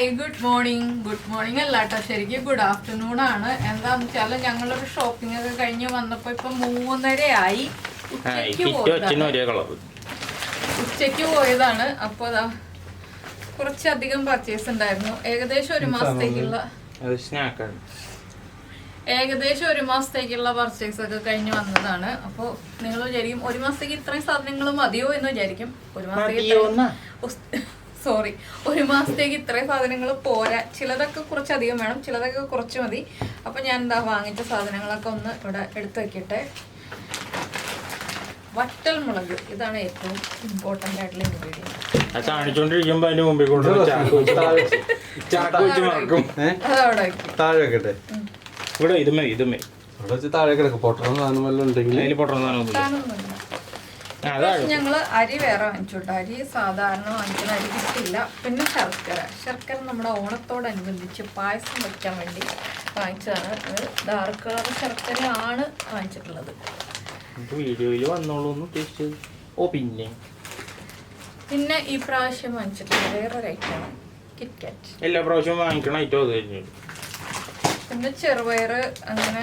Hi good morning അല്ല കേട്ടോ, ശരിക്കും ഗുഡ് ആഫ്റ്റർനൂൺ ആണ്. എന്താന്ന് വെച്ചാൽ ഞങ്ങളൊരു ഷോപ്പിംഗ് ഒക്കെ കഴിഞ്ഞ് വന്നപ്പോ ഇപ്പൊ 3:30 ഉച്ചയ്ക്ക് പോയതാണ്. അപ്പൊ അതാ കുറച്ചധികം പർച്ചേസ് ഉണ്ടായിരുന്നു. ഏകദേശം ഒരു മാസത്തേക്കുള്ള പർച്ചേസ് ഒക്കെ കഴിഞ്ഞ് വന്നതാണ്. അപ്പോൾ നിങ്ങൾ വിചാരിക്കും ഒരു മാസത്തേക്ക് ഇത്രയും സാധനങ്ങൾ മതിയോ എന്ന് വിചാരിക്കും. ഒരു മാസത്തേക്ക് ഇത്രയും സാധനങ്ങൾ പോരാ. ചിലതൊക്കെ കുറച്ചധികം വേണം, ചിലതൊക്കെ കുറച്ച് മതി. അപ്പൊ ഞാൻ എന്താ വാങ്ങിച്ച സാധനങ്ങളൊക്കെ ഒന്ന് ഇവിടെ എടുത്തു വെക്കട്ടെ. വറ്റൽ മുളക്, ഇതാണ് ഏറ്റവും ഇമ്പോർട്ടന്റ് ആയിട്ടുള്ള ഇൻഗ്രീഡിയന്റ്. ഞങ്ങള് അരി വേറെ വാങ്ങിച്ചോട്ടെ. അരി സാധാരണ വാങ്ങിക്കുന്ന അരി കിട്ടില്ല. പിന്നെ ശർക്കര നമ്മുടെ ഓണത്തോടനുബന്ധിച്ച് പായസം വയ്ക്കാൻ വേണ്ടി വാങ്ങിച്ചതാണ്. അത് ഡാർക്ക് കളർ ശർക്കര ആണ് വാങ്ങിച്ചിട്ടുള്ളത്. വീഡിയോയിൽ വന്നോളൂ ഉദ്ദേശിച്ചത്. പിന്നെ ഈ പ്രാവശ്യം വാങ്ങിച്ചിട്ടുള്ള വേറൊരു ഐറ്റമാണ് കിറ്റ്കാറ്റ്. എല്ലാ പ്രാവശ്യവും വാങ്ങിക്കണ ഐറ്റം അത് കഴിഞ്ഞു. പിന്നെ ചെറുപയർ, അങ്ങനെ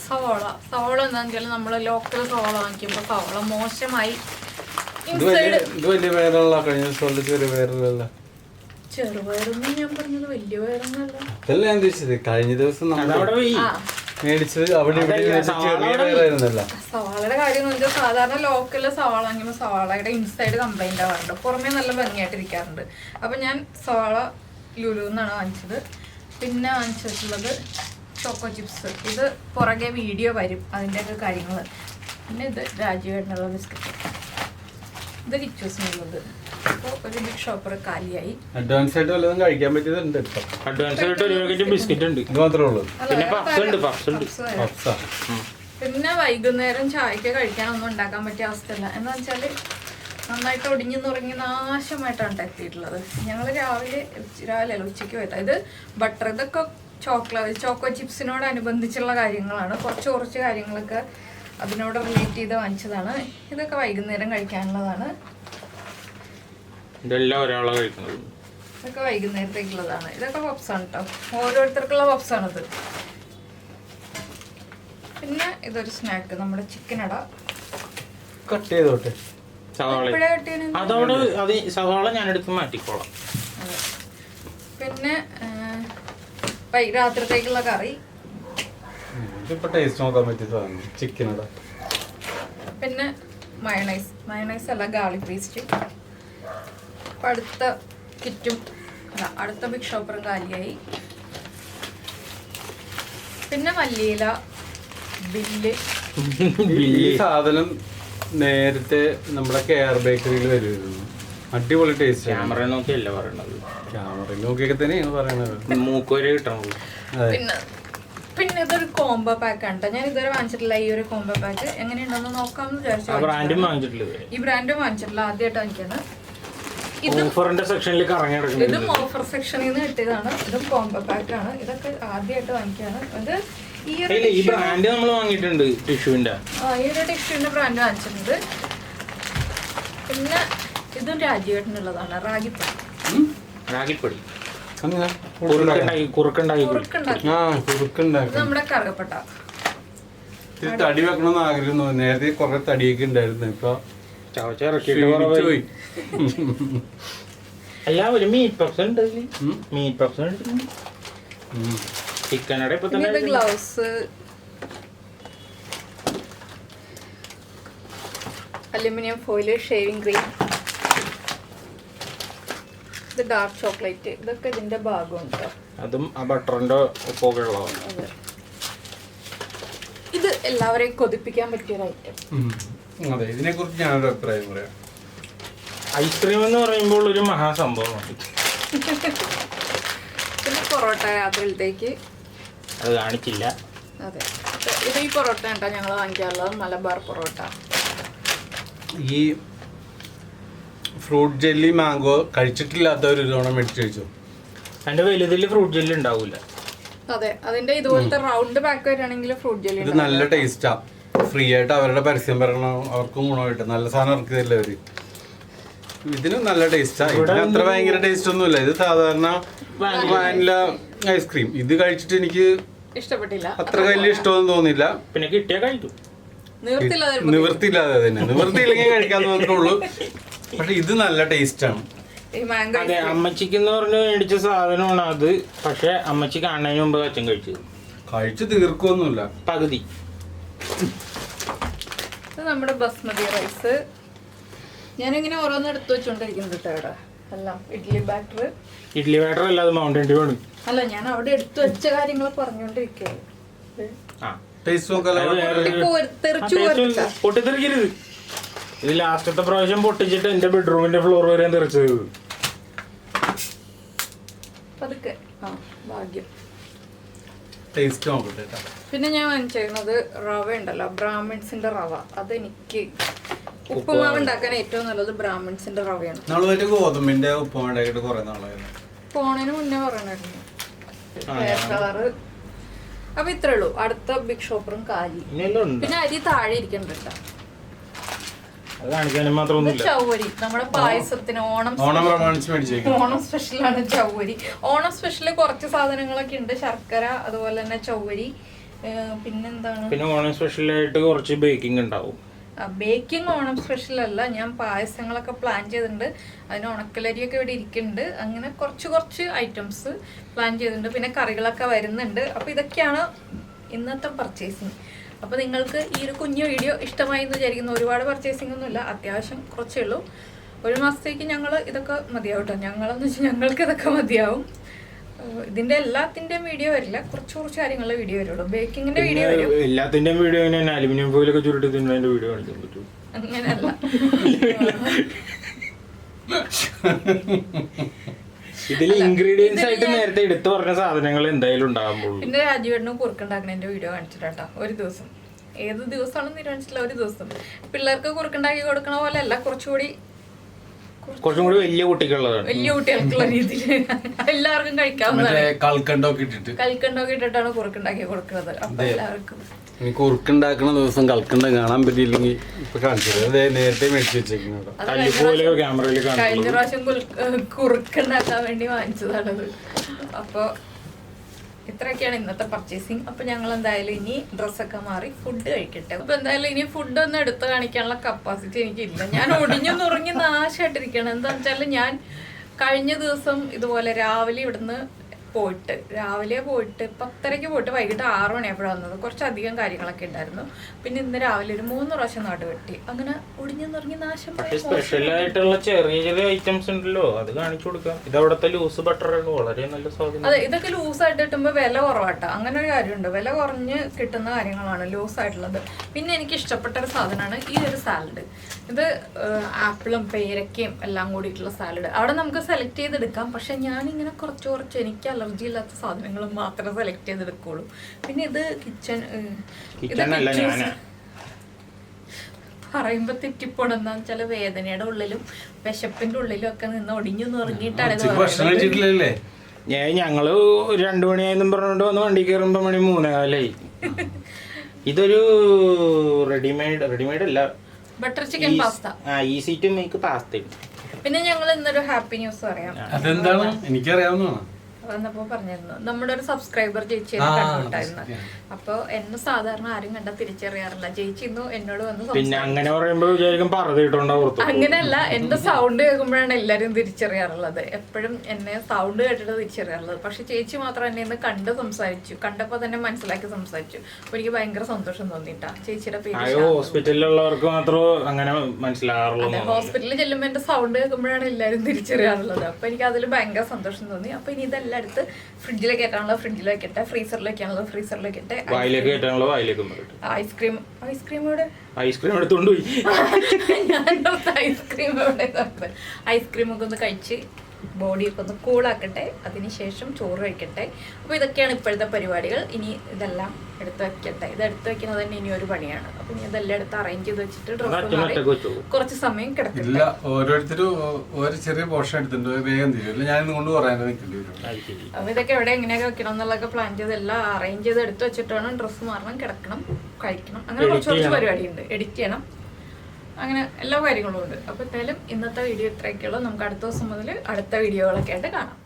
സവോള എന്താണെന്ന് വെച്ചാൽ നമ്മള് ലോക്കൽ സവോള വാങ്ങിക്കുമ്പോൾ സവോള മോശമായി ചെറുപയറൊന്നും ഞാൻ പറഞ്ഞത് വലിയ പയറൊന്നല്ല. കഴിഞ്ഞ ദിവസം സവാളയുടെ കാര്യം എന്ന് വെച്ചാൽ സാധാരണ ലോക്കലില് സവാള വാങ്ങിക്കുമ്പോൾ സവാളയുടെ ഇൻസൈഡ് കംപ്ലൈന്റ് ആവാറുണ്ട്, പുറമേ നല്ല ഭംഗിയായിട്ടിരിക്കാറുണ്ട്. അപ്പൊ ഞാൻ സവാള ലുലുന്നാണ് വാങ്ങിച്ചത്. പിന്നെ വാങ്ങിച്ചിട്ടുള്ളത് ചോക്കോ ചിപ്സ്. ഇത് പുറകെ വീഡിയോ വരും അതിൻ്റെയൊക്കെ കാര്യങ്ങൾ. പിന്നെ ഇത് രാജീവേട്ടനുള്ള ബിസ്ക്കറ്റ്, ഇത് കിച്ചൂസിനുള്ളത്. അപ്പോൾ ഒരു ബിഗ് ഷോപ്പർ കാലിയായി. അഡ്വാൻസ് ആയിട്ട് വല്ലതും കഴിക്കാൻ പറ്റിയതുണ്ട്. ബിസ്ക്കറ്റ് ഉണ്ട്, പിന്നെ വൈകുന്നേരം ചായക്ക് കഴിക്കാനൊന്നും ഉണ്ടാക്കാൻ പറ്റിയ അവസ്ഥയല്ല. എന്താ വെച്ചാൽ നന്നായിട്ട് ഒടിഞ്ഞു നുറങ്ങി നാശമായിട്ടാണ് എത്തിയിട്ടുള്ളത്. ഞങ്ങൾ രാവിലെ അല്ല ഉച്ചയ്ക്ക് പോയത്. ഇത് ബട്ടർ, ഇതൊക്കെ ചോക്കോ ചിപ്സിനോടനുബന്ധിച്ചുള്ള കാര്യങ്ങളാണ്. കുറച്ച് കാര്യങ്ങളൊക്കെ അതിനോട് റിലേറ്റ് ചെയ്ത് വാങ്ങിച്ചതാണ്. ഇതൊക്കെ വൈകുന്നേരം കഴിക്കാനുള്ളതാണ്. ഇതൊക്കെ വൈകുന്നേരത്തേക്കുള്ളതാണ്. ഇതൊക്കെ പപ്സാണ് കേട്ടോ, ഓരോരുത്തർക്കുള്ള പപ്സാണിത്. പിന്നെ ഇതൊരു സ്നാക്ക്, നമ്മുടെ ചിക്കൻ അട. കട്ട് ചെയ്തോട്ടെ, സവാള ഞാൻ എടുത്ത് മാറ്റിക്കോളാം. പിന്നെ രാത്രിത്തേക്കുള്ള കറി. ചിക്കൻ അട. പിന്നെ മയണൈസ് അല്ല, ഗാർലിക് പേസ്റ്റ്. അടുത്ത കിറ്റും അടുത്ത ബിഗ് ഷോപ്പറും കാലിയായി. പിന്നെ മല്ലിയില, ബില്ല്. ഈ സാധനം നേരത്തെ നമ്മുടെ കെയർ ബേക്കറിയിൽ വരുമായിരുന്നു. അടിപൊളി ടേസ്റ്റ്. ക്യാമറ നോക്കിയല്ല പറയണത്, ക്യാമറ നോക്കിയൊക്കെ തന്നെയാണ് പറയണത്. മൂക്കുവരെ കിട്ടണത്. പിന്നെ ഇതൊരു കോംബോ പാക്ക് ആണ്. ഞാൻ ഇതുവരെ വാങ്ങിച്ചിട്ടില്ല ഈ ഒരു കോംബോ പാക്ക്. എങ്ങനെയുണ്ടെന്ന് നോക്കാമെന്ന് വിചാരിച്ചു. ഈ ബ്രാൻഡും വാങ്ങിച്ചിട്ടില്ല, ആദ്യമായിട്ട് വാങ്ങിക്കാണ്. ഇതും ഓഫർ സെക്ഷനിൽ നിന്ന് കിട്ടിയതാണ്. ഇതും കോംബോ പാക്ക് ആണ്. ഇതൊക്കെ ആദ്യമായിട്ട് വാങ്ങിക്കാണ്. ഇത് ഈ ബ്രാൻഡ് നമ്മൾ വാങ്ങിയിട്ടുണ്ട്, ടിഷ്യൂവിന്റെ. ഈ ഒരു ടിഷ്യൂവിന്റെ ബ്രാൻഡ് വാങ്ങിച്ചിട്ടുണ്ട്. പിന്നെ ഇതും രാജീവേട്ടനുള്ളതാണ്, റാഗിപ്പൊടി. നമ്മുടെ കറുകപ്പട്ട. തടി വെക്കണമെന്ന് ആഗ്രഹം. നേരത്തെ കുറെ തടിയൊക്കെ ഉണ്ടായിരുന്നു, ഇപ്പൊ അല്ല ഒരു മീറ്റ് പപ്സ് ഉണ്ട്. ചിക്കനടെ ഇപ്പൊ തന്നെ. Gloves, aluminium foil, shaving cream, ഇത് ഡാർക്ക് ചോക്ലേറ്റ്. ഇതൊക്കെ ഇതിന്റെ ഭാഗമുണ്ട്. അതും ആ ബട്ടറിന്റെ ഒപ്പൊക്കെ ഉള്ളതാണ്. ഇത് എല്ലാവരെയും കൊതിപ്പിക്കാൻ പറ്റിയൊരു ഐറ്റം. അതെ, ഇതിനെ കുറിച്ച് ഞാനൊരു അഭിപ്രായം പറയാം. ഐസ്ക്രീം എന്ന് പറയുമ്പോൾ ഒരു മഹാസംഭവമാണ്. പിന്നെ പൊറോട്ട രാത്രിയിലത്തേക്ക് അത് കാണിച്ചില്ല. അതെ, ഇത് ഈ പൊറോട്ട കേട്ടോ ഞങ്ങൾ വാങ്ങിക്കാറുള്ളത്, മലബാർ പൊറോട്ട. ഈ ഫ്രൂട്ട് ജെല്ലി മാംഗോ കഴിച്ചിട്ടില്ലാത്തവർ ഒരു തവണ മേടിച്ച് കഴിച്ചു. അതിന്റെ വലുതിൽ ഫ്രൂട്ട് ജെല്ലി ഉണ്ടാവൂല. അതെ, അതിന്റെ ഇതുപോലത്തെ റൗണ്ട് പാക്ക് വരികയാണെങ്കിൽ ഫ്രൂട്ട് ജെല്ലി. ഇത് നല്ല ടേസ്റ്റാ. ഫ്രീ ആയിട്ട് അവരുടെ പരസ്യം പറയണം, അവർക്കും ഗുണമായിട്ട് നല്ല സാധനം ഇറക്കിയതല്ലേ അവര്. ഇതിന് നല്ല ടേസ്റ്റാ. ഇതിന് അത്ര ഭയങ്കര ടേസ്റ്റ് ഒന്നുമില്ല. ഇത് സാധാരണ വാനില ഐസ്ക്രീം. ഇത് കഴിച്ചിട്ട് എനിക്ക് ഇഷ്ടപ്പെട്ടില്ല, അത്ര വലിയ ഇഷ്ടമൊന്നും തോന്നില്ല. പിന്നെ കിട്ടിയാ കഴിക്കും, നിവൃത്തിയില്ലാതെ തന്നെ. നിവൃത്തിയില്ലെങ്കിൽ കഴിക്കാൻ തോന്നുള്ളൂ. പക്ഷെ ഇത് നല്ല ടേസ്റ്റ് ആണ്. അതെ, അമ്മച്ചിക്ക് എന്ന് പറഞ്ഞ് മേടിച്ച സാധനമാണ് അത്. പക്ഷെ അമ്മച്ചി കാണുന്നതിന് മുമ്പ് അച്ഛൻ കഴിച്ചു തീർക്കൊന്നുമില്ല, പകുതി. നമ്മുടെ ബസ്മതി റൈസ് ഞാനിങ്ങനെ ഓരോന്ന് എടുത്തു വെച്ചോണ്ടിരിക്കുന്നുണ്ട് കേട്ടോ. ഇവിടെ എല്ലാം ഇഡ്ഡലി ബാറ്റർ അല്ല, അത് മൗണ്ടൻ ഡ്യൂ ആണ്. അല്ല, ഞാൻ അവിടെ എടുത്തു വെച്ച കാര്യങ്ങൾ പറഞ്ഞോണ്ടിരിക്കുകയാണ്. പൊട്ടിത്തെറിക്കരുത്. ഇത് ലാസ്റ്റത്തെ പ്രാവശ്യം പൊട്ടിച്ചിട്ട് എന്റെ ബെഡ്റൂമിന്റെ ഫ്ലോർ വരെ തെറിച്ചത്. പതുക്കെ ഭാഗ്യം. ടേസ്റ്റ് നോക്കട്ടെ. പിന്നെ ഞാൻ വാങ്ങിച്ചിരുന്നത് റവ ഉണ്ടല്ലോ, ബ്രാഹ്മിൺസിന്റെ റവ. അതെനിക്ക് ഉപ്പുമാവ് ഉണ്ടാക്കാൻ ഏറ്റവും നല്ലത് ബ്രാഹ്മിൺസിന്റെ റവയാണ്. നമ്മള് ഗോതമ്പിന്റെ ഉപ്പുമാവ് ഉണ്ടാക്കിയിട്ട് കുറെ നാളായിരുന്നു. പോണേന് മുന്നേ പറയണായിരുന്നു. കളറ്. അപ്പൊ ഇത്രേ ഉള്ളൂ. അടുത്ത ബിഗ് ഷോപ്പറും കാലി. പിന്നെ അരി താഴെ ഇരിക്കണ്ട. ചൗവരി നമ്മുടെ പായസത്തിന് ഓണം സ്പെഷ്യലാണ് ചൗവരി. ഓണം സ്പെഷ്യല് കുറച്ച് സാധനങ്ങളൊക്കെ ഉണ്ട്. ശർക്കര, അതുപോലെ തന്നെ ചൗവരി. പിന്നെന്താണ്, പിന്നെ ഓണം സ്പെഷ്യലായിട്ട് കുറച്ച് ബേക്കിംഗ് ഉണ്ടാവും. ബേക്കിംഗ് ഓണം സ്പെഷ്യൽ അല്ല, ഞാൻ പായസങ്ങളൊക്കെ പ്ലാൻ ചെയ്തിട്ടുണ്ട്. അതിന് ഉണക്കലരിയൊക്കെ ഇവിടെ ഇരിക്കുന്നുണ്ട്. അങ്ങനെ കുറച്ച് ഐറ്റംസ് പ്ലാൻ ചെയ്തിട്ടുണ്ട്. പിന്നെ കറികളൊക്കെ വരുന്നുണ്ട്. അപ്പോൾ ഇതൊക്കെയാണ് ഇന്നത്തെ പർച്ചേസിങ്. അപ്പോൾ നിങ്ങൾക്ക് ഈ ഒരു കുഞ്ഞു വീഡിയോ ഇഷ്ടമായി എന്ന് വിചാരിക്കുന്നു. ഒരുപാട് പർച്ചേസിംഗ് ഒന്നുമില്ല, അത്യാവശ്യം കുറച്ചേ ഉള്ളൂ. ഒരു മാസത്തേക്ക് ഞങ്ങൾ ഇതൊക്കെ മതിയാവും കേട്ടോ. ഞങ്ങളെന്ന് വെച്ചാൽ ഞങ്ങൾക്ക് ഇതൊക്കെ മതിയാവും. ഇതിന്റെ എല്ലാത്തിന്റെയും വീഡിയോ വരില്ല, കുറച്ച് കാര്യങ്ങളുടെ വീഡിയോ വരുള്ളൂ. ബേക്കിങ്ങിന്റെ വീഡിയോ വരും. എല്ലാത്തിന്റെയും വീഡിയോ അലുമിനിയം ഫോയിലൊക്കെ ചുരുട്ടി തിന്നതിന്റെ വീഡിയോ കാണിക്കാൻ പറ്റും. അങ്ങനെയല്ല, ഇതിൽ ഇൻഗ്രീഡിയൻസ് ആയിട്ട് നേരത്തെ എടുത്തു പറഞ്ഞ സാധനങ്ങൾ എന്തായാലും ഉണ്ടാകുമ്പോൾ. പിന്നെ രാജുവേട്ടനും കുറുക്കുണ്ടാക്കുന്നതിന്റെ വീഡിയോ കാണിച്ചിട്ടാ. ഒരു ദിവസം, ഏത് ദിവസമാണെന്ന് തീരുമാനിച്ചില്ല, ഒരു ദിവസം പിള്ളേർക്ക് കുറുക്കുണ്ടാക്കി കൊടുക്കണ പോലെ അല്ല, കുറച്ചും കൂടി വലിയ കുട്ടികളുള്ളതാണ്. വലിയ കുട്ടികൾക്കുള്ള രീതിയിൽ എല്ലാവർക്കും കഴിക്കാവുന്നതാണ്. കൽക്കണ്ടൊക്കെ ഇട്ടിട്ടാണ് കുറുക്കുണ്ടാക്കി കൊടുക്കുന്നത്. അപ്പൊ എല്ലാവർക്കും കുറുക്കുണ്ടാക്കണ ദിവസം കൽക്കണ്ട കാണാൻ പറ്റിയില്ലെങ്കിൽ ഇപ്പൊ കാണിച്ചത് നേരത്തെ മേടിച്ചു വെച്ചേക്കുന്നത്. കഴിഞ്ഞ പ്രാവശ്യം കുറുക്കുണ്ടാക്കാൻ വേണ്ടി വാങ്ങിച്ചതാണത്. അപ്പൊ ഇത്രയൊക്കെയാണ് ഇന്നത്തെ പർച്ചേസിങ്. അപ്പൊ ഞങ്ങൾ എന്തായാലും ഇനി ഡ്രസ്സൊക്കെ മാറി ഫുഡ് കഴിക്കട്ടെ. അപ്പൊ എന്തായാലും ഇനി ഫുഡ് ഒന്നും എടുത്ത് കാണിക്കാനുള്ള കപ്പാസിറ്റി എനിക്കില്ല. ഞാൻ ഒടിഞ്ഞു നുറുങ്ങി നാശമായിട്ടിരിക്കണം. എന്താണെന്ന് വെച്ചാൽ ഞാൻ കഴിഞ്ഞ ദിവസം ഇതുപോലെ രാവിലെ പോയിട്ട് 10:30 പോയിട്ട് വൈകിട്ട് 6 മണിയായപ്പോഴാണ് വന്നത്. കുറച്ചധികം കാര്യങ്ങളൊക്കെ ഉണ്ടായിരുന്നു. പിന്നെ ഇന്ന് രാവിലെ ഒരു 3 പ്രാവശ്യം നാട് വെട്ടി. അങ്ങനെ ഒടിഞ്ഞു നിറങ്ങി നാശം. സ്പെഷ്യൽ ആയിട്ടുള്ള ചെറിയ ഐറ്റംസ് ഉണ്ടല്ലോ, അത് കാണിച്ചു കൊടുക്കാം. ഇത് അവിടുത്തെ ലൂസ് ബട്ടർ വളരെ നല്ല സ്വാധീനം. അതെ, ഇതൊക്കെ ലൂസായിട്ട് കിട്ടുമ്പോൾ വില കുറവാട്ടോ. അങ്ങനെ ഒരു കാര്യമുണ്ട്, വില കുറഞ്ഞ് കിട്ടുന്ന കാര്യങ്ങളാണ് ലൂസായിട്ടുള്ളത്. പിന്നെ എനിക്ക് ഇഷ്ടപ്പെട്ട ഒരു സാധനമാണ് ഈ ഒരു സാലഡ്. ഇത് ആപ്പിളും പേരക്കയും എല്ലാം കൂടിയിട്ടുള്ള സാലഡ്. അവിടെ നമുക്ക് സെലക്ട് ചെയ്തെടുക്കാം. പക്ഷെ ഞാനിങ്ങനെ കുറച്ച് എനിക്ക് അലർജി ഇല്ലാത്ത സാധനങ്ങൾ മാത്രമേ സെലക്ട് ചെയ്തെടുക്കുള്ളൂ. പിന്നെ ഇത് പറയുമ്പോ തെറ്റിപ്പോണം. എന്താന്ന് വെച്ചാൽ വേദനയുടെ ഉള്ളിലും വിശപ്പിന്റെ ഉള്ളിലും ഒക്കെ നിന്ന് ഒടിഞ്ഞു നിറങ്ങിയിട്ടാണ് ഇത് പറയുന്നത്. ഞങ്ങള് 2 മണിയായെന്നും പറഞ്ഞോണ്ട് വന്ന് വണ്ടി കയറുമ്പോ 3:45. ഇതൊരു റെഡിമെയ്ഡ് അല്ല, butter chicken pasta. Easy to make pasta. പിന്നെ ഞങ്ങൾ ഇന്നൊരു ഹാപ്പി ന്യൂസ് പറയാം. അതെന്താണ്? എനിക്കറിയാവുന്നതാണ്. വന്നപ്പോ പറഞ്ഞിരുന്നു, നമ്മുടെ ഒരു സബ്സ്ക്രൈബർ ചേച്ചി കണ്ടുണ്ടായിരുന്നു. അപ്പൊ എന്നെ സാധാരണ ആരും കണ്ടാ തിരിച്ചറിയാറില്ല. ചേച്ചി ഇന്ന് എന്നോട് വന്ന് അങ്ങനെയല്ല, എന്റെ സൗണ്ട് കേൾക്കുമ്പോഴാണ് എല്ലാരും തിരിച്ചറിയാറുള്ളത്. എപ്പോഴും എന്നെ സൗണ്ട് കേട്ടിട്ട് തിരിച്ചറിയാറുള്ളത്. പക്ഷെ ചേച്ചി മാത്രം എന്നെ ഇന്ന് കണ്ട് സംസാരിച്ചു. കണ്ടപ്പോ തന്നെ മനസ്സിലാക്കി സംസാരിച്ചു. അപ്പൊ എനിക്ക് ഭയങ്കര സന്തോഷം തോന്നിട്ടാ. ചേച്ചിയുടെ പേര് ഹോസ്പിറ്റലിലുള്ളവർക്ക് മാത്രമേ അങ്ങനെ മനസ്സിലാകാറുള്ളൂ. ഹോസ്പിറ്റലിൽ ചെല്ലുമ്പോ എന്റെ സൗണ്ട് കേൾക്കുമ്പോഴാണ് എല്ലാരും തിരിച്ചറിയാറുള്ളത്. അപ്പൊ എനിക്ക് അതിൽ ഭയങ്കര സന്തോഷം തോന്നി. അപ്പൊ ഇനി ഇതെല്ലാം എടുത്ത് ഫ്രിഡ്ജിലേക്ക് കയറ്റാനുള്ളത് ഫ്രിഡ്ജിൽ വെക്കട്ടെ, ഫ്രീസറിലേക്കാണുള്ളത് ഫ്രീസറിൽ വെക്കട്ടെ, ഐസ്ക്രീം എടുത്തോണ്ട് പോയി. ഐസ്ക്രീമൊക്കെ ഒന്ന് കഴിച്ച് ബോഡിയൊക്കെ ഒന്ന് കൂളാക്കട്ടെ. അതിനുശേഷം ചോറ് കഴിക്കട്ടെ. അപ്പോൾ ഇതൊക്കെയാണ് ഇപ്പോഴത്തെ പരിപാടികൾ. ഇനി ഇതെല്ലാം എടുത്ത് വെക്കട്ടെ. ഇത് എടുത്ത് വെക്കുന്നത് തന്നെ ഇനി ഒരു പണിയാണ്. അപ്പൊ ഇനി ഇതെല്ലാം എടുത്ത് അറേഞ്ച് ചെയ്ത് വെച്ചിട്ട് ഡ്രസ്സ് മാറി കുറച്ച് സമയം കിടക്കില്ല. ഓരോരുത്തരും ഒരു ചെറിയ പോർഷൻ എടുത്തിട്ടുണ്ട്, വേഗം തീരും. ഞാൻ കൊണ്ട് പറയാൻ നിൽക്കേണ്ടി വരും. അപ്പൊ ഇതൊക്കെ എവിടെ എങ്ങനെയൊക്കെ വെക്കണം എന്നുള്ളതൊക്കെ പ്ലാൻ ചെയ്ത് എല്ലാം അറേഞ്ച് ചെയ്ത് എടുത്ത് വെച്ചിട്ട് വേണം ഡ്രസ്സ് മാറണം, കിടക്കണം, കഴിക്കണം. അങ്ങനെ കുറച്ച് പരിപാടിയുണ്ട്. എഡിറ്റ് ചെയ്യണം. അങ്ങനെ എല്ലാ കാര്യങ്ങളും ഉണ്ട്. അപ്പോൾ എന്തായാലും ഇന്നത്തെ വീഡിയോ ഇത്രയൊക്കെയുള്ളൂ. നമുക്ക് അടുത്ത ദിവസം മുതൽ അടുത്ത വീഡിയോകളൊക്കെ ആയിട്ട് കാണാം.